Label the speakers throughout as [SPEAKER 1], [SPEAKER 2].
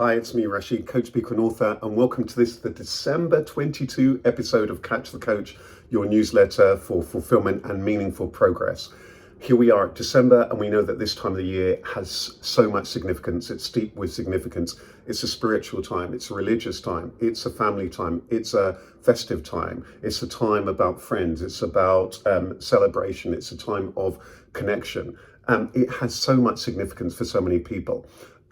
[SPEAKER 1] Hi, it's me, Rasheed, coach, speaker, and author, and welcome to the December 22 episode of Catch the Coach, your newsletter for fulfillment and meaningful progress. Here we are at December, and we know that this time of the year has so much significance. It's steeped with significance. It's a spiritual time. It's a religious time. It's a family time. It's a festive time. It's a time about friends. It's about celebration. It's a time of connection. It has so much significance for so many people.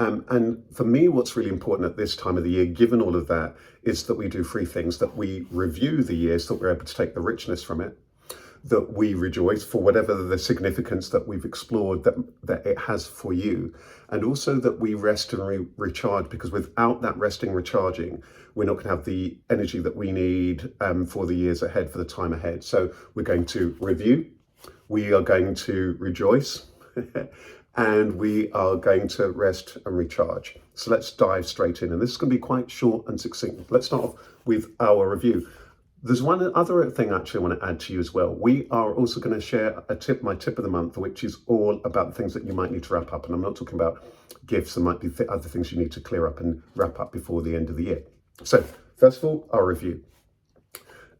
[SPEAKER 1] And for me, what's really important at this time of the year, given all of that, is that we do three things: that we review the year so that we're able to take the richness from it, that we rejoice for whatever the significance that we've explored that it has for you, and also that we rest and recharge, because without that resting, recharging, we're not going to have the energy that we need for the years ahead, for the time ahead. So we're going to review, we are going to rejoice, and we are going to rest and recharge. So let's dive straight in. And this is going to be quite short and succinct. Let's start off with our review. There's one other thing actually I want to add to you as well. We are also going to share my tip of the month, which is all about the things that you might need to wrap up. And I'm not talking about gifts. There might be other things you need to clear up and wrap up before the end of the year. So first of all, our review.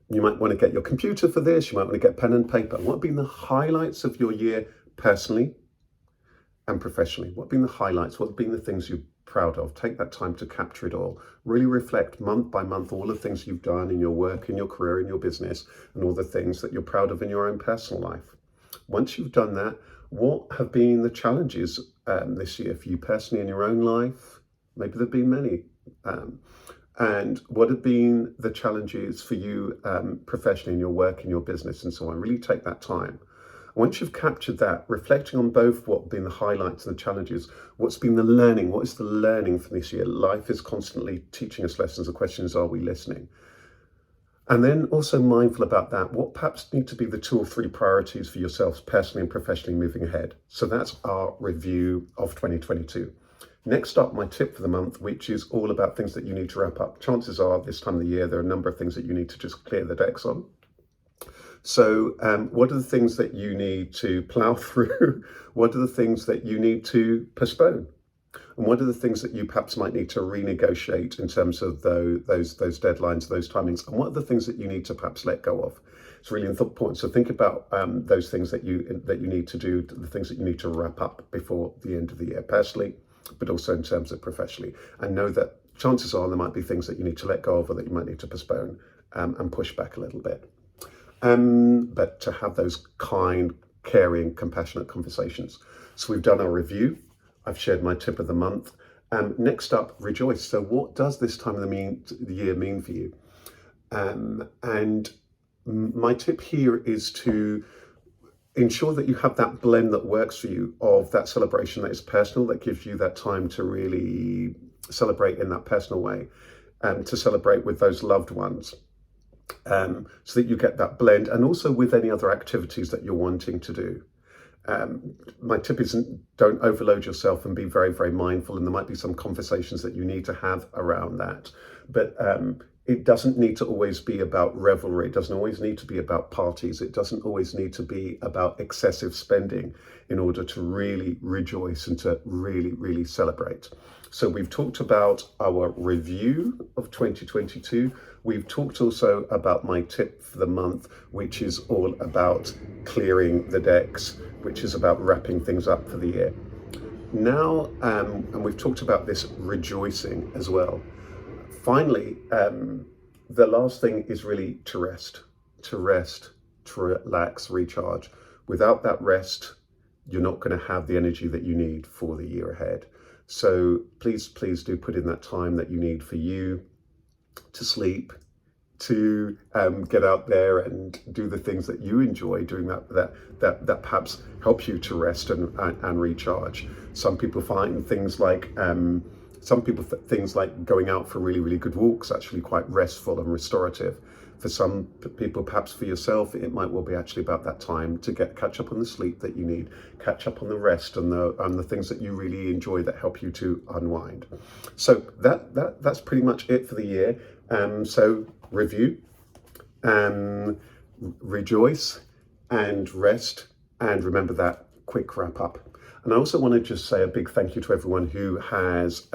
[SPEAKER 1] You might want to get your computer for this. You might want to get pen and paper. What have been the highlights of your year personally and professionally? What have been the highlights? What have been the things you're proud of? Take that time to capture it all. Really reflect month by month all the things you've done in your work, in your career, in your business, and all the things that you're proud of in your own personal life. Once you've done that, what have been the challenges this year for you personally in your own life? Maybe there have been many. And what have been the challenges for you professionally in your work, in your business, and so on? Really take that time. Once you've captured that, reflecting on both what have been the highlights and the challenges, what's been the learning, what is the learning from this year? Life is constantly teaching us lessons. The question is, are we listening? And then also mindful about that, what perhaps need to be the 2 or 3 priorities for yourselves personally and professionally moving ahead. So that's our review of 2022. Next up, my tip for the month, which is all about things that you need to wrap up. Chances are this time of the year, there are a number of things that you need to just clear the decks on. So what are the things that you need to plow through? What are the things that you need to postpone? And what are the things that you perhaps might need to renegotiate in terms of those deadlines, those timings? And what are the things that you need to perhaps let go of? It's really important. So think about those things that you need to do, the things that you need to wrap up before the end of the year, personally, but also in terms of professionally. And know that chances are there might be things that you need to let go of or that you might need to postpone and push back a little bit. But to have those kind, caring, compassionate conversations. So we've done our review. I've shared my tip of the month. Next up, rejoice. So what does this time of the year mean for you? And my tip here is to ensure that you have that blend that works for you, of that celebration that is personal, that gives you that time to really celebrate in that personal way, and to celebrate with those loved ones. So that you get that blend, and also with any other activities that you're wanting to do. My tip isn't, don't overload yourself, and be very, very mindful. And there might be some conversations that you need to have around that. But it doesn't need to always be about revelry. It doesn't always need to be about parties. It doesn't always need to be about excessive spending in order to really rejoice and to really, really celebrate. So we've talked about our review of 2022. We've talked also about my tip for the month, which is all about clearing the decks, which is about wrapping things up for the year. Now, and we've talked about this rejoicing as well. Finally, the last thing is really to rest, to relax, recharge. Without that rest, you're not going to have the energy that you need for the year ahead. So please do put in that time that you need for you to sleep, to get out there and do the things that you enjoy doing, that perhaps help you to rest and recharge. Some people find things like going out for really, really good walks actually quite restful and restorative. For some people, perhaps for yourself, it might well be actually about that time to catch up on the sleep that you need, catch up on the rest and the things that you really enjoy that help you to unwind. So that's pretty much it for the year. So review, rejoice, and rest, and remember that quick wrap up. And I also want to just say a big thank you to everyone who has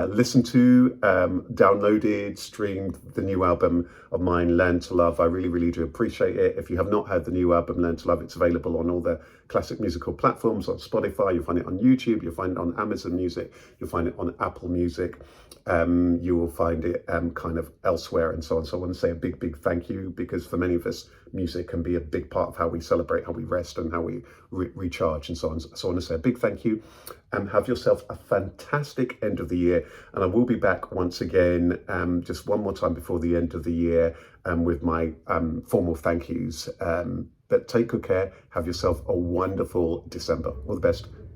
[SPEAKER 1] listened to, downloaded, streamed the new album of mine, Learn to Love. I really, really do appreciate it. If you have not heard the new album, Learn to Love, it's available on all the classic musical platforms, on Spotify, you'll find it on YouTube, you'll find it on Amazon Music, you'll find it on Apple Music, you will find it kind of elsewhere and so on. So I want to say a big, big thank you, because for many of us, music can be a big part of how we celebrate, how we rest, and how we recharge and so on. So I want to say a big thank you, and have yourself a fantastic end of the year. And I will be back once again, just one more time before the end of the year, with my formal thank yous. But take good care. Have yourself a wonderful December. All the best.